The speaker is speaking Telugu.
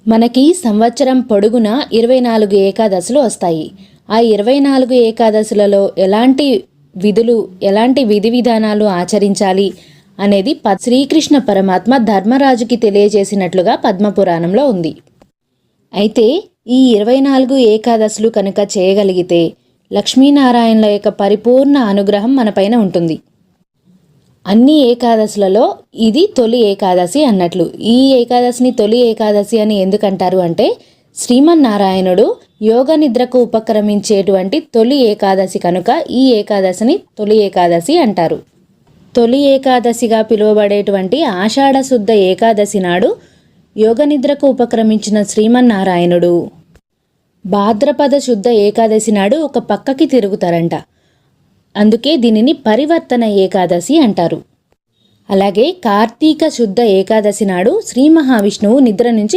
మనకి సంవత్సరం పొడుగునా 24 ఏకాదశులు వస్తాయి. ఆ 24 ఏకాదశులలో ఎలాంటి విధి విధానాలు ఆచరించాలి అనేది శ్రీకృష్ణ పరమాత్మ ధర్మరాజుకి తెలియజేసినట్లుగా పద్మపురాణంలో ఉంది. అయితే ఈ 24 ఏకాదశులు కనుక చేయగలిగితే లక్ష్మీనారాయణుల యొక్క పరిపూర్ణ అనుగ్రహం మనపైన ఉంటుంది. అన్ని ఏకాదశులలో ఇది తొలి ఏకాదశి అన్నట్లు. ఈ ఏకాదశిని తొలి ఏకాదశి అని ఎందుకంటారు అంటే, శ్రీమన్నారాయణుడు యోగ నిద్రకు ఉపక్రమించేటువంటి తొలి ఏకాదశి కనుక ఈ ఏకాదశిని తొలి ఏకాదశి అంటారు. తొలి ఏకాదశిగా పిలువబడేటువంటి ఆషాఢ శుద్ధ ఏకాదశి నాడు యోగ నిద్రకు ఉపక్రమించిన శ్రీమన్నారాయణుడు భాద్రపద శుద్ధ ఏకాదశి నాడు ఒక పక్కకి తిరుగుతారంట. అందుకే దీనిని పరివర్తన ఏకాదశి అంటారు. అలాగే కార్తీక శుద్ధ ఏకాదశి నాడు శ్రీ మహావిష్ణువు నిద్ర నుంచి